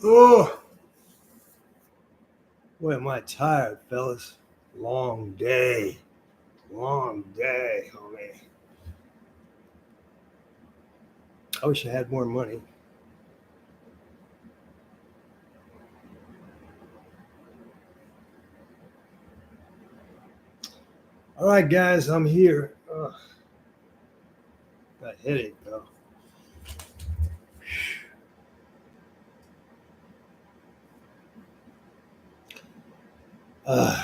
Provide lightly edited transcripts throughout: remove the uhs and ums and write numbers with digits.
Oh, boy, am I tired, fellas. Long day. Long day, homie. I wish I had more money. All right, guys, I'm here. Ugh, got a headache, though. Uh,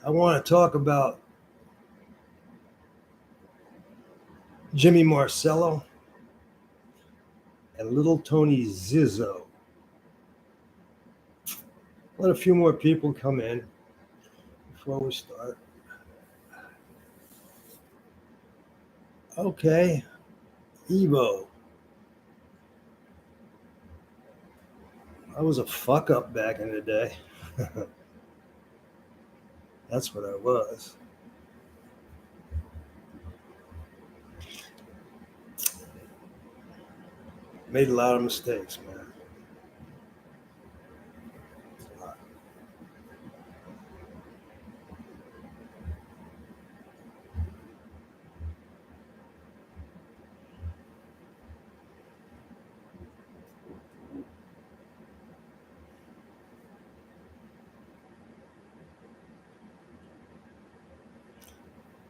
I want to talk about Jimmy Marcello and little Tony Zizzo. Let a few more people come in before we start. Okay, Evo. I was a fuck up back in the day. That's what I was. Made a lot of mistakes, man.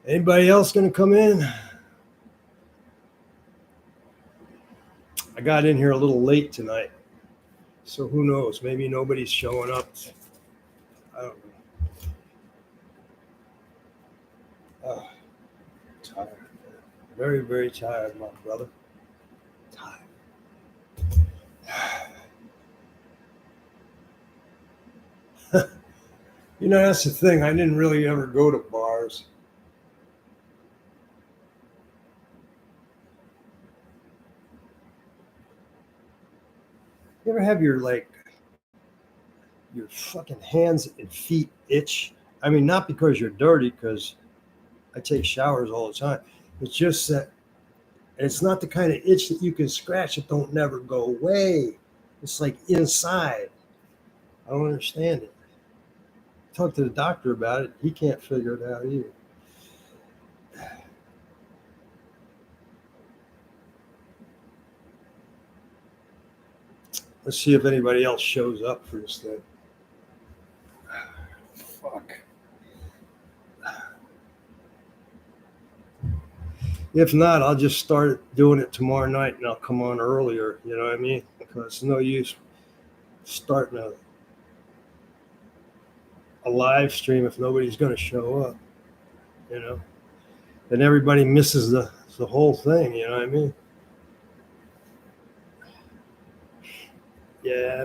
Anybody else going to come in? I got in here a little late tonight, so who knows? Maybe nobody's showing up. I don't know. Tired. Very, very tired, my brother. Tired. You know, that's the thing. I didn't really ever go to bars. You ever have your fucking hands and feet itch? I mean, not because you're dirty, because I take showers all the time. It's just that it's not the kind of itch that you can scratch. It don't never go away. It's like inside. I don't understand it. Talk to the doctor about it. He can't figure it out either. Let's see if anybody else shows up for this thing. Fuck. If not, I'll just start doing it tomorrow night and I'll come on earlier. You know what I mean? Because it's no use starting a live stream if nobody's going to show up. You know? Then everybody misses the whole thing. You know what I mean? Yeah.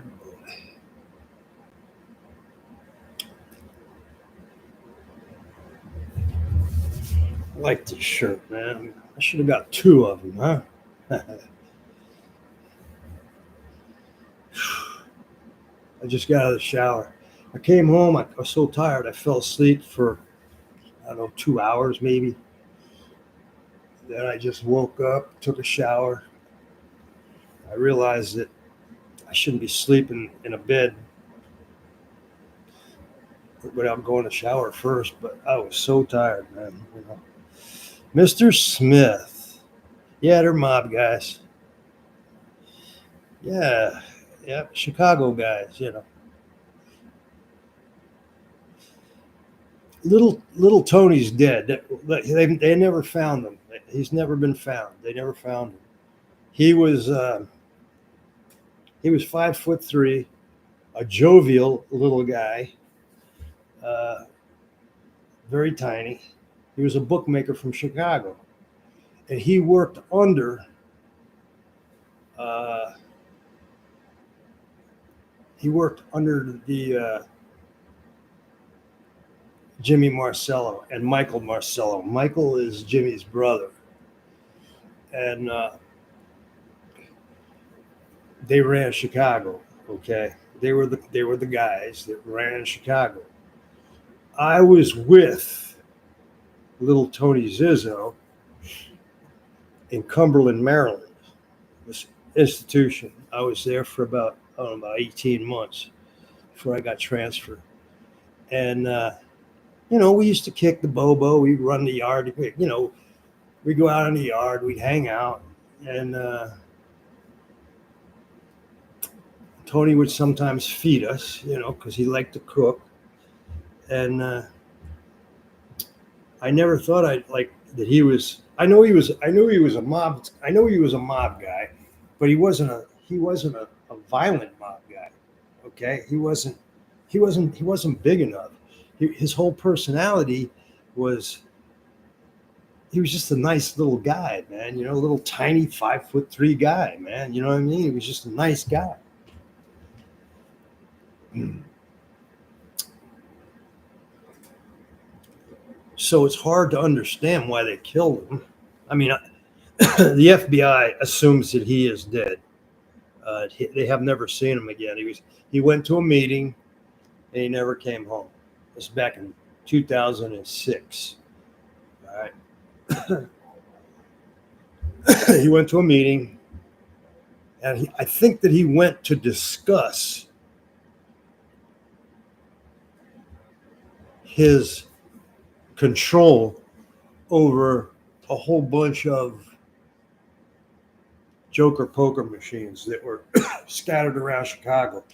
I like this shirt, man. I should have got two of them, huh? I just got out of the shower. I came home. I was so tired. I fell asleep for, I don't know, 2 hours maybe. Then I just woke up, took a shower. I realized that I shouldn't be sleeping in a bed without going to shower first, but I was so tired, man. You know. Mr. Smith. Yeah, they're mob guys. Yeah, Chicago guys, you know. Little Tony's dead. They never found him. He's never been found. They never found him. He was 5'3", a jovial little guy, very tiny. He was a bookmaker from Chicago, and he worked under the Jimmy Marcello and Michael Marcello. Michael is Jimmy's brother, and they ran Chicago. Okay, they were the guys that ran Chicago. I was with little Tony Zizzo in Cumberland, Maryland. This institution. I was there for about, I don't know, about 18 months before I got transferred. And, we used to kick the bobo. We'd run the yard. We'd go out in the yard. We'd hang out. And Tony would sometimes feed us, because he liked to cook. And I never thought I'd like that he was. I knew he was a mob guy, but he wasn't a violent mob guy. Okay, he wasn't big enough. His whole personality was. He was just a nice little guy, man. A little tiny 5'3" guy, man. You know what I mean? He was just a nice guy. So it's hard to understand why they killed him. I mean, the FBI assumes that he is dead. They have never seen him again. He went to a meeting and he never came home. This was back in 2006. All right. He went to a meeting, and I think that he went to discuss his control over a whole bunch of joker poker machines that were scattered around Chicago.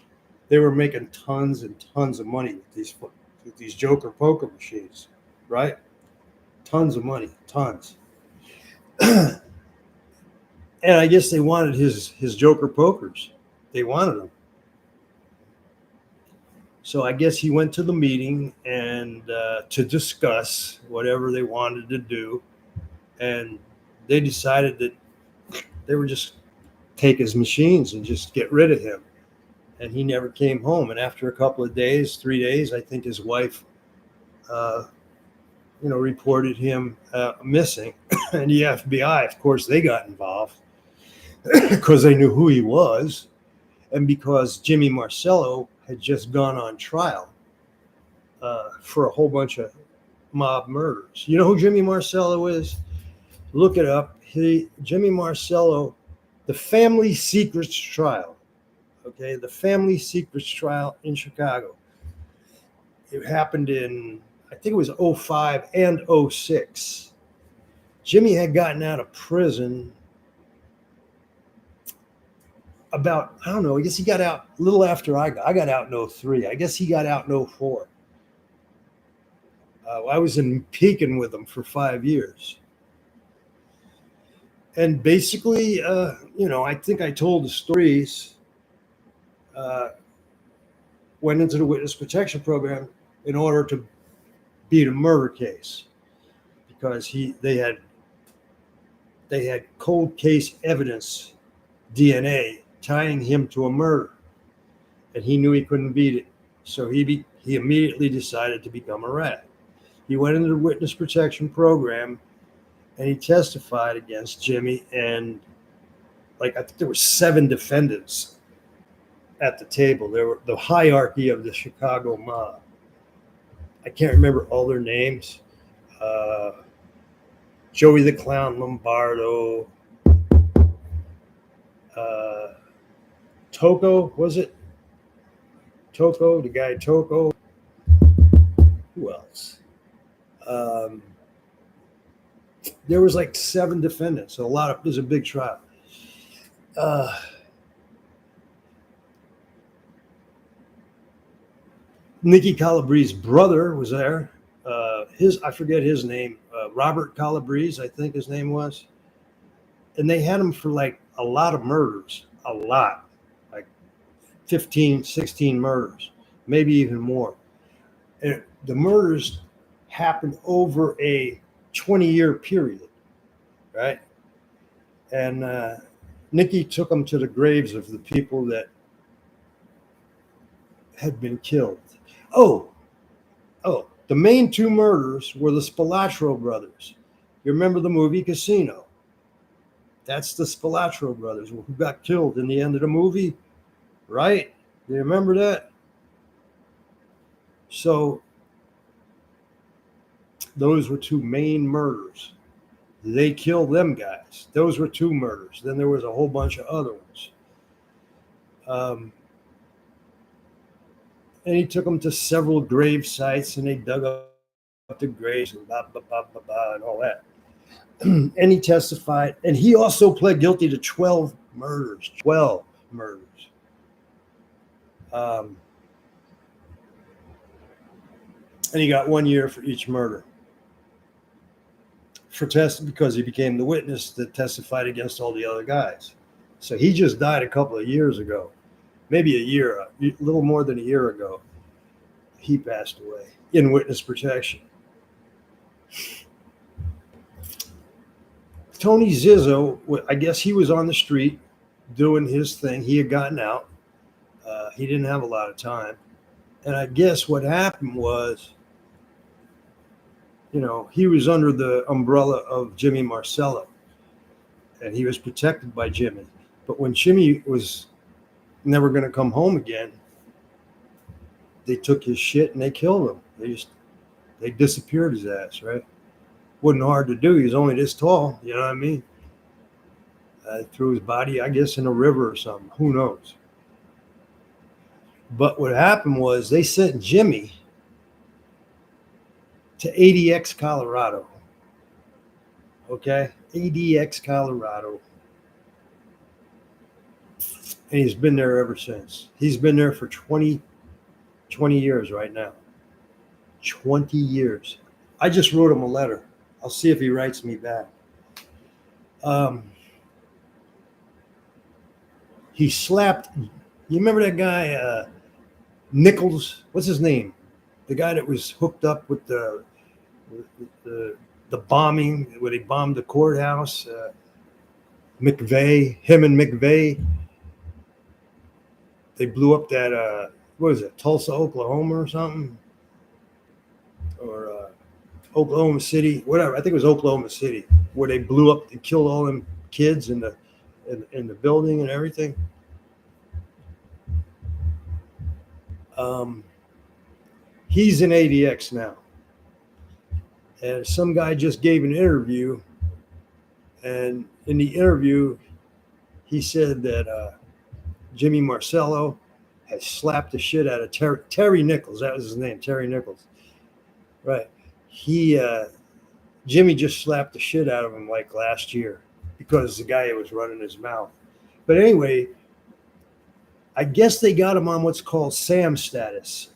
They were making tons and tons of money with these joker poker machines, right? Tons of money, tons. And I guess they wanted his joker pokers. They wanted them. So I guess he went to the meeting and to discuss whatever they wanted to do. And they decided that they would just take his machines and just get rid of him. And he never came home. And after a couple of days, 3 days, I think his wife, reported him missing. And the FBI, of course, they got involved because they knew who he was. And because Jimmy Marcello had just gone on trial for a whole bunch of mob murders. You know who Jimmy Marcello is? Look it up. Jimmy Marcello, the Family Secrets Trial. Okay, the Family Secrets Trial in Chicago. It happened in, I think it was 05 and 06. Jimmy had gotten out of prison about, I don't know, I guess he got out a little after I got out in 03. I guess he got out in 04. I was in Pekin with him for 5 years. And basically, I think I told the stories, went into the witness protection program in order to beat a murder case because they had cold case evidence, DNA, tying him to a murder, and he knew he couldn't beat it. So he immediately decided to become a rat. He went into the witness protection program and he testified against Jimmy, and I think there were 7 defendants at the table. There were the hierarchy of the Chicago mob. I can't remember all their names. Joey the Clown Lombardo, Toko, was it? Toko, the guy Toko. Who else? There was 7 defendants. So it was a big trial. Nicky Calabrese's brother was there. I forget his name. Robert Calabrese, I think his name was. And they had him for a lot of murders. A lot. 15, 16 murders. Maybe even more. And the murders happened over a 20-year period. Right? And Nicky took them to the graves of the people that had been killed. Oh, the main 2 murders were the Spilatro brothers. You remember the movie Casino? That's the Spilatro brothers who got killed in the end of the movie, right? Do you remember that? So Those were two main murders. They killed them guys. Those were two murders. Then there was a whole bunch of other ones. And he took them to several grave sites, and they dug up the graves and blah, blah, blah, blah, blah, and all that. And he testified. And he also pled guilty to 12 murders. 12 murders. And he got 1 year for each murder. Because he became the witness that testified against all the other guys. So he just died a couple of years ago, maybe a little more than a year ago. He passed away in witness protection. Tony Zizzo, I guess he was on the street doing his thing. He had gotten out. He didn't have a lot of time. And I guess what happened was, he was under the umbrella of Jimmy Marcello, and he was protected by Jimmy. But when Jimmy was never going to come home again, they took his shit and they killed him. They disappeared his ass, right? Wasn't hard to do. He was only this tall, you know what I mean? Threw his body, I guess, in a river or something. Who knows? But what happened was they sent Jimmy to ADX, Colorado. Okay? ADX, Colorado. And he's been there ever since. He's been there for 20 years right now. 20 years. I just wrote him a letter. I'll see if he writes me back. He slapped, you remember that guy, Nichols? What's his name? The guy that was hooked up with the bombing, where they bombed the courthouse. McVeigh, him and McVeigh. They blew up that, what is it, Tulsa, Oklahoma or something? Or Oklahoma City, whatever. I think it was Oklahoma City, where they blew up and killed all them kids in the building and everything. He's in ADX now. And some guy just gave an interview. And in the interview, he said that Jimmy Marcello has slapped the shit out of Terry Nichols. That was his name, Terry Nichols. Right. Jimmy just slapped the shit out of him like last year because the guy was running his mouth. But anyway, I guess they got him on what's called SAM status.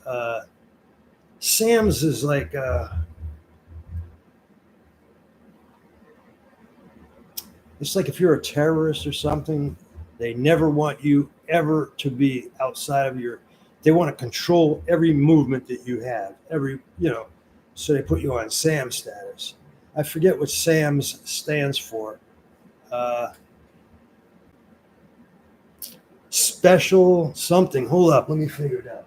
SAMS is like it's like if you're a terrorist or something, they never want you ever to be outside of they want to control every movement that you have, so they put you on SAM status. I forget what SAMS stands for. Special something. Hold up, let me figure it out.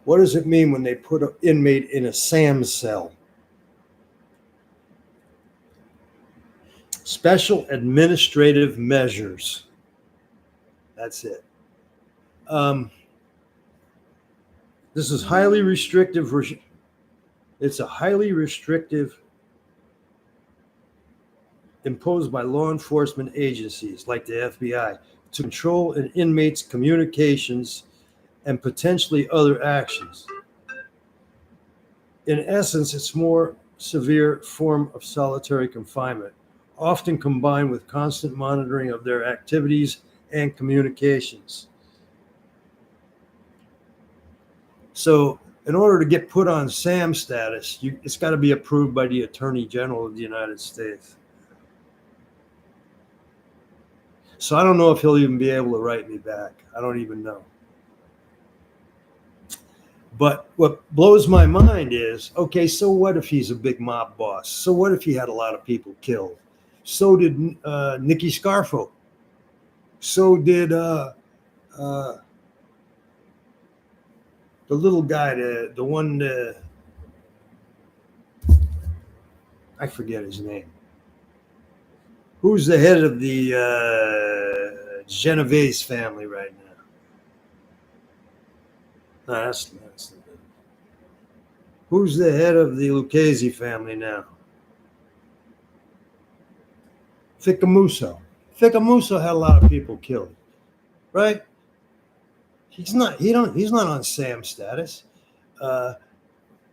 What does it mean when they put an inmate in a SAM cell? Special administrative measures. That's it. This is highly restrictive. It's a highly restrictive imposed by law enforcement agencies like the FBI to control an inmate's communications and potentially other actions. In essence, it's a more severe form of solitary confinement, often combined with constant monitoring of their activities and communications. So in order to get put on SAM status, it's got to be approved by the Attorney General of the United States. So I don't know if he'll even be able to write me back. I don't even know. But what blows my mind is, okay, so what if he's a big mob boss? So what if he had a lot of people killed? So did Nicky Scarfo. So did the little guy, the one, I forget his name. Who's the head of the Genovese family right now? No, that's the good. Who's the head of the Lucchese family now? Ficamuso. Ficamuso had a lot of people killed, right? He's not. He don't. He's not on Sam status. Uh,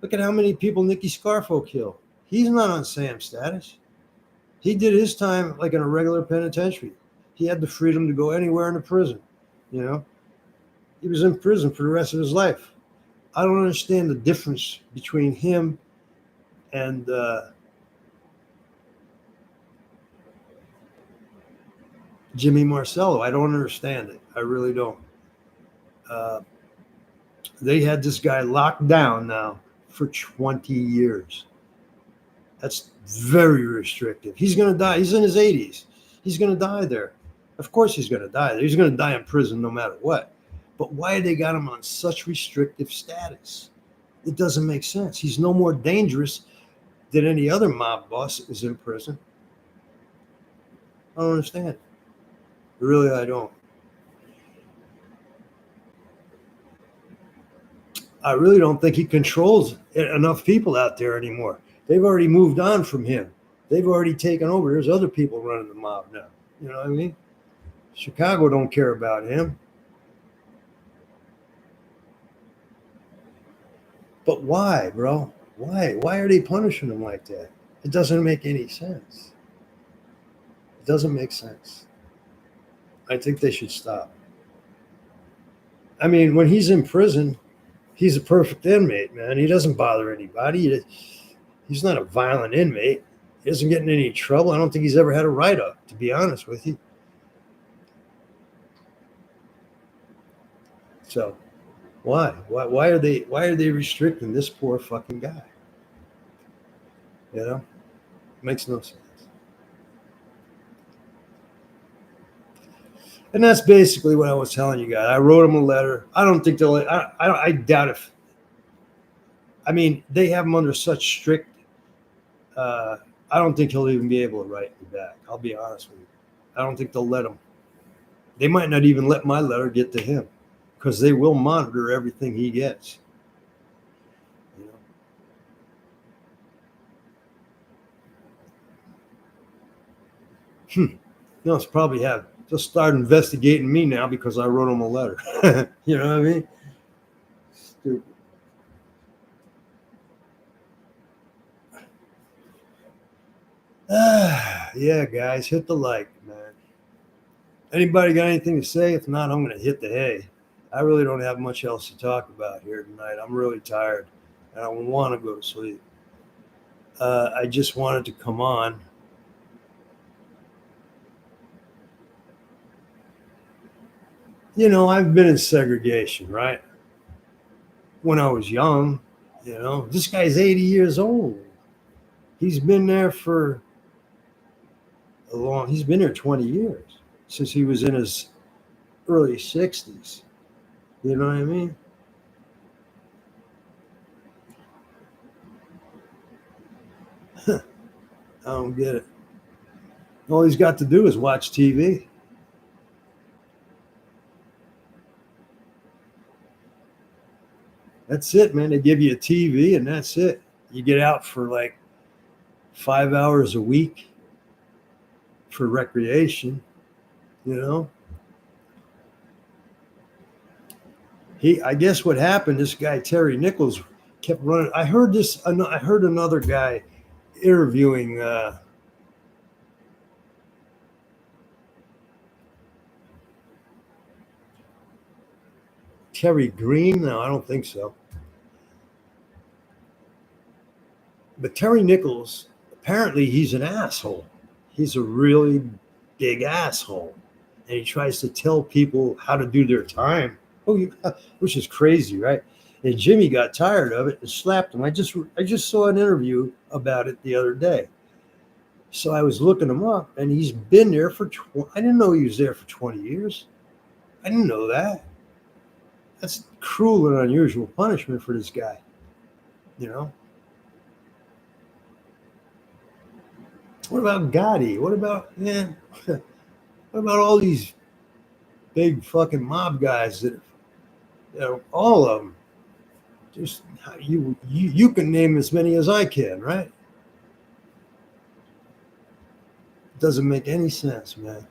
Look at how many people Nicky Scarfo killed. He's not on Sam status. He did his time like in a regular penitentiary. He had the freedom to go anywhere in the prison. You know, he was in prison for the rest of his life. I don't understand the difference between him and Jimmy Marcello. I don't understand it. I really don't. Uh, they had this guy locked down now for 20 years. That's very restrictive. He's going to die. He's in his 80s. He's going to die there. Of course he's going to die there. He's going to die in prison no matter what. But why they got him on such restrictive status? It doesn't make sense. He's no more dangerous than any other mob boss that was in prison. I don't understand. Really, I don't. I really don't think he controls enough people out there anymore. They've already moved on from him. They've already taken over. There's other people running the mob now. You know what I mean? Chicago don't care about him. But why, bro? Why? Why are they punishing him like that? It doesn't make any sense. It doesn't make sense. I think they should stop. I mean, when he's in prison, he's a perfect inmate, man. He doesn't bother anybody. He's not a violent inmate. He doesn't get in any trouble. I don't think he's ever had a write-up, to be honest with you. So why? Why are they restricting this poor fucking guy? You know? Makes no sense. And that's basically what I was telling you guys. I wrote him a letter. I don't think they'll. I doubt if. I mean, they have him under such strict. I don't think he'll even be able to write me back. I'll be honest with you. I don't think they'll let him. They might not even let my letter get to him, because they will monitor everything he gets. You know. No, it's probably have. They'll start investigating me now because I wrote him a letter. You know what I mean? Stupid. Yeah, guys, hit the like, man. Anybody got anything to say? If not, I'm going to hit the hay. I really don't have much else to talk about here tonight. I'm really tired, and I want to go to sleep. I just wanted to come on. You know, I've been in segregation, right? When I was young, you know, this guy's 80 years old. He's been there for he's been there 20 years, since he was in his early 60s. You know what I mean? I don't get it. All he's got to do is watch TV. That's it, man. They give you a TV and that's it. You get out for like 5 hours a week for recreation, you know. I guess what happened, this guy Terry Nichols kept running. I heard another guy interviewing Terry Green. No, I don't think so. But Terry Nichols, apparently he's an asshole. He's a really big asshole. And he tries to tell people how to do their time. Which is crazy, right? And Jimmy got tired of it and slapped him. I just saw an interview about it the other day. So I was looking him up, and he's been there for I didn't know he was there for 20 years. I didn't know that. That's cruel and unusual punishment for this guy, you know? What about Gotti? What about, man? What about all these big fucking mob guys that, all of them? Just you can name as many as I can, right? Doesn't make any sense, man.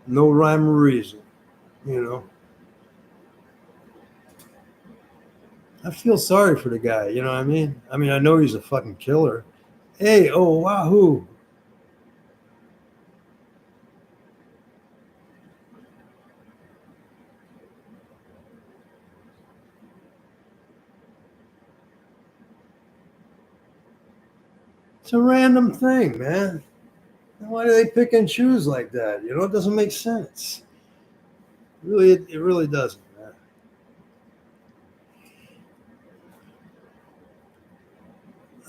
No rhyme or reason, you know. I feel sorry for the guy, you know what I mean? I mean, I know he's a fucking killer. Hey, oh, wahoo. It's a random thing, man. Why do they pick and choose like that? You know, it doesn't make sense. Really, it really doesn't, man.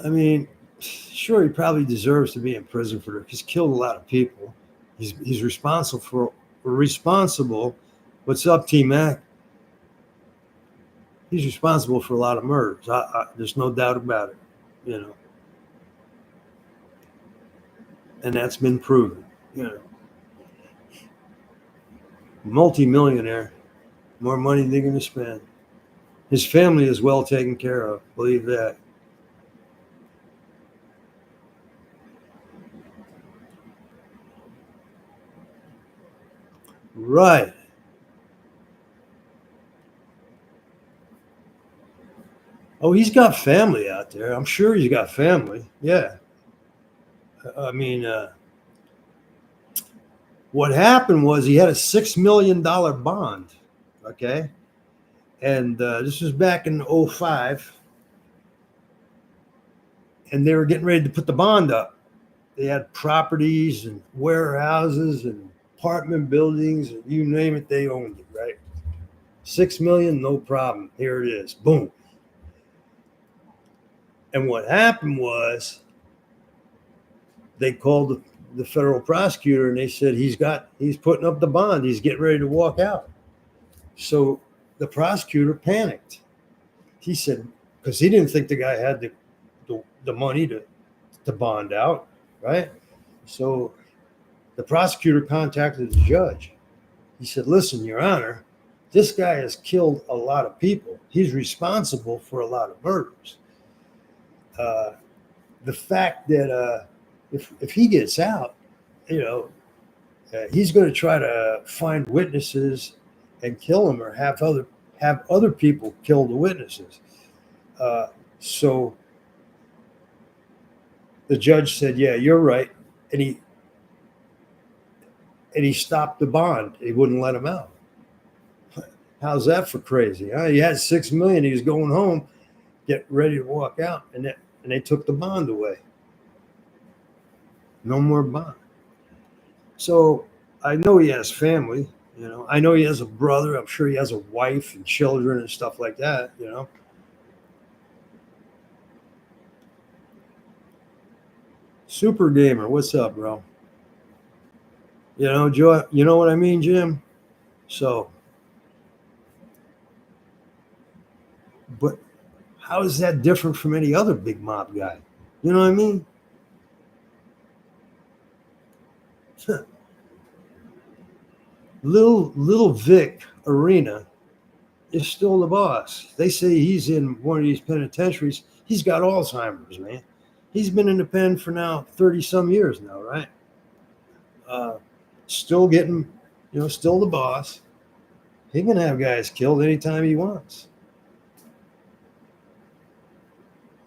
I mean, sure, he probably deserves to be in prison for it. He's killed a lot of people. He's responsible. What's up, T Mac? He's responsible for a lot of murders. There's no doubt about it. You know, and that's been proven. You know, multi-millionaire, more money than they're going to spend. His family is well taken care of. Believe that. Right. Oh, he's got family out there. I'm sure he's got family. Yeah. I mean, what happened was he had a $6 million bond. Okay. And this was back in '05. And they were getting ready to put the bond up. They had properties and warehouses and apartment buildings, and you name it, they owned it, right? 6 million, no problem. Here it is. Boom. And what happened was they called the federal prosecutor and they said he's putting up the bond. He's getting ready to walk out. So the prosecutor panicked. He said, because he didn't think the guy had the money to bond out, right? So the prosecutor contacted the judge. He said, listen, Your Honor, this guy has killed a lot of people. He's responsible for a lot of murders. The fact that if he gets out, you know, he's going to try to find witnesses and kill him, or have other people kill the witnesses. So the judge said, "Yeah, you're right," and he stopped the bond. He wouldn't let him out. How's that for crazy? Huh? He had 6 million. He was going home, get ready to walk out, and they took the bond away. No more bond. So I know he has family. You know, I know he has a brother. I'm sure he has a wife and children and stuff like that. You know. Super gamer, what's up, bro? You know, Joe. You know what I mean, Jim? So, but how is that different from any other big mob guy? You know what I mean? Little Vic Arena is still the boss. They say he's in one of these penitentiaries. He's got Alzheimer's, man. He's been in the pen for now 30 some years now, right? Still getting, still the boss. He can have guys killed anytime he wants.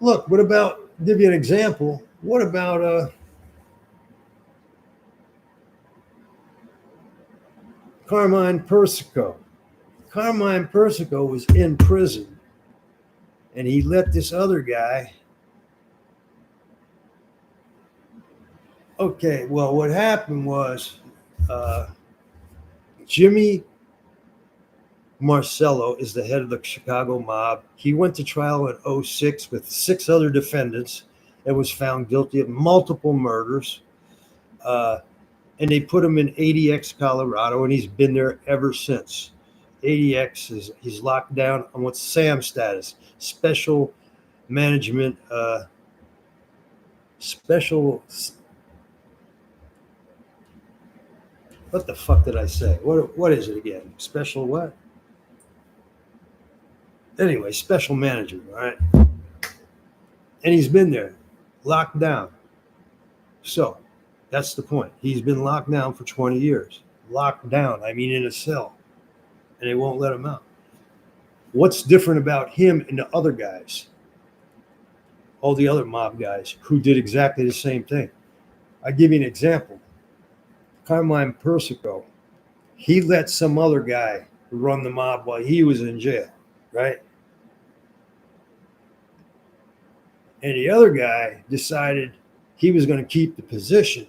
Look, what about, give you an example, what about Carmine Persico? Carmine Persico was in prison, and he let this other guy. Okay, well, what happened was Jimmy Marcello is the head of the Chicago mob. He went to trial in '06 with 6 other defendants and was found guilty of multiple murders. And they put him in ADX, Colorado, and he's been there ever since. ADX he's locked down on what's SAM status, special management, special What the fuck did I say? What is it again? Special what? Anyway, special manager, all right? And he's been there, locked down. So that's the point. He's been locked down for 20 years. Locked down, I mean in a cell. And they won't let him out. What's different about him and the other guys? All the other mob guys who did exactly the same thing. I give you an example. Carmine Persico, he let some other guy run the mob while he was in jail, right? And the other guy decided he was going to keep the position.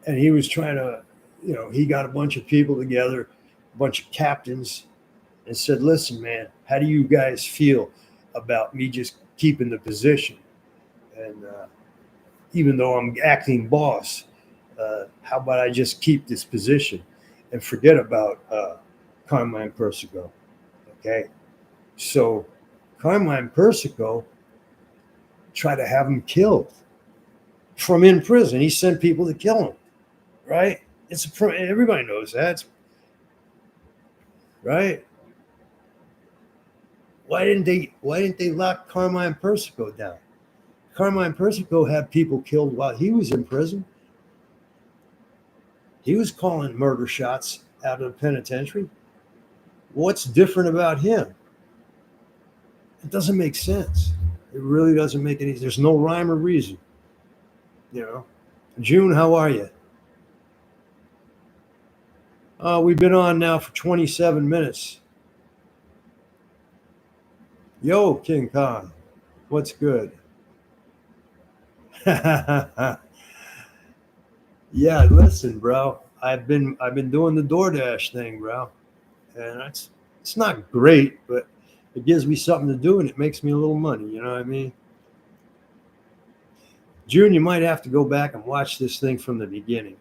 And he was trying to, he got a bunch of people together, a bunch of captains, and said, listen, man, how do you guys feel about me just keeping the position? And even though I'm acting boss, how about I just keep this position and forget about Carmine Persico? Okay. So Carmine Persico tried to have him killed from in prison. He sent people to kill him, right? Everybody knows that, right? Why didn't they lock Carmine Persico down? Carmine Persico had people killed while he was in prison. He was calling murder shots out of the penitentiary. What's different about him? It doesn't make sense. It really doesn't make any. There's no rhyme or reason. June, how are you? We've been on now for 27 minutes. Yo, King Kong, what's good? Yeah, listen, bro. I've been doing the DoorDash thing, bro, and it's not great, but it gives me something to do and it makes me a little money. You know what I mean? June, you might have to go back and watch this thing from the beginning.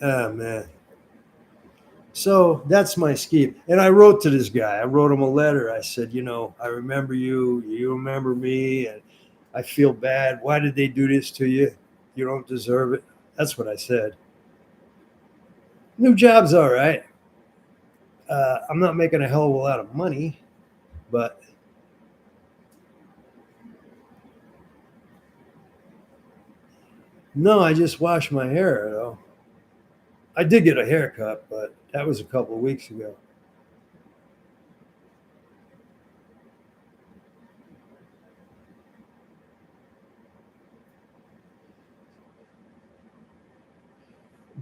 Oh man. So that's my scheme. And I wrote to this guy. I wrote him a letter. I said, I remember you. You remember me. And I feel bad. Why did they do this to you? You don't deserve it. That's what I said. New job's all right. I'm not making a hell of a lot of money, but no, I just washed my hair, though. I did get a haircut, but that was a couple of weeks ago.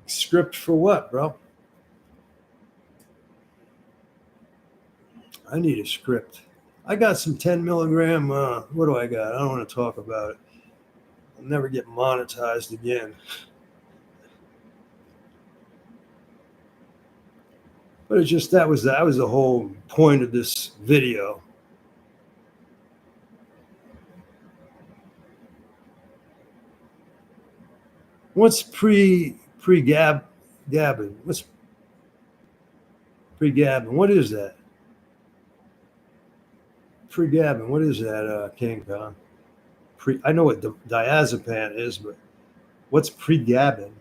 Script for what, bro? I need a script. I got some 10 milligram. What do I got? I don't want to talk about it. I'll never get monetized again. But it's just that was the whole point of this video. What's gabbing? What's pre gabbing? What is that? Pre gabbing. What is that, King Kong? I know what diazepam is, but what's pre gabbing?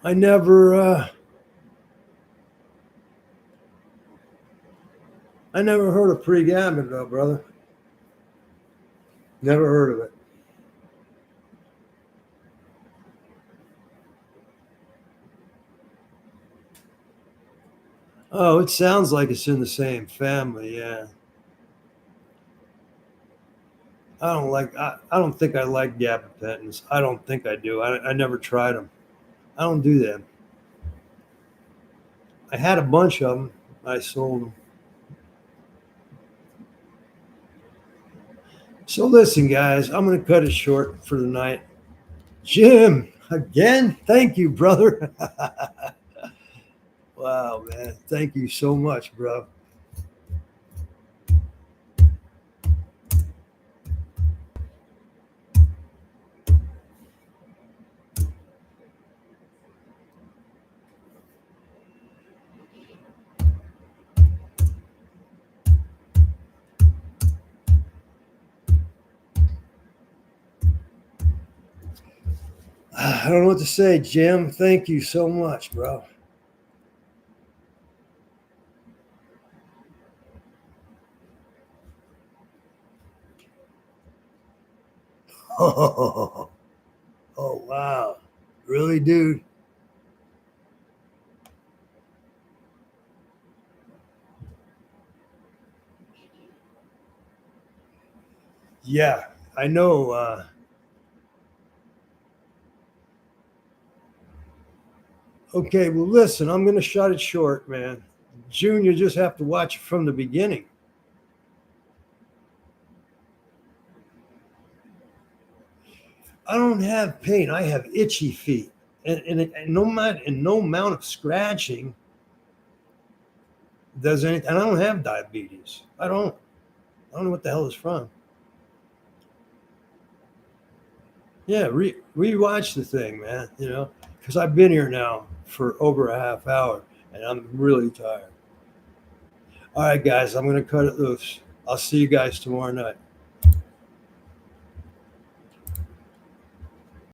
I never heard of pre-gabbing though, brother. Never heard of it. Oh, it sounds like it's in the same family. Yeah. I don't think I like gabapentins. I don't think I do. I never tried them. I don't do them. I had a bunch of them. I sold them. So listen, guys, I'm going to cut it short for the night. Jim, again, thank you, brother. Wow, man. Thank you so much, bro. I don't know what to say, Jim. Thank you so much, bro. Oh, oh wow. Really, dude? Yeah, I know. Okay, well, listen, I'm going to shut it short, man. June, you just have to watch it from the beginning. I don't have pain. I have itchy feet. And no amount of scratching does anything. And I don't have diabetes. I don't. I don't know what the hell it's from. Yeah, rewatch the thing, man. Because I've been here now for over a half hour, and I'm really tired. All right, guys, I'm going to cut it loose. I'll see you guys tomorrow night.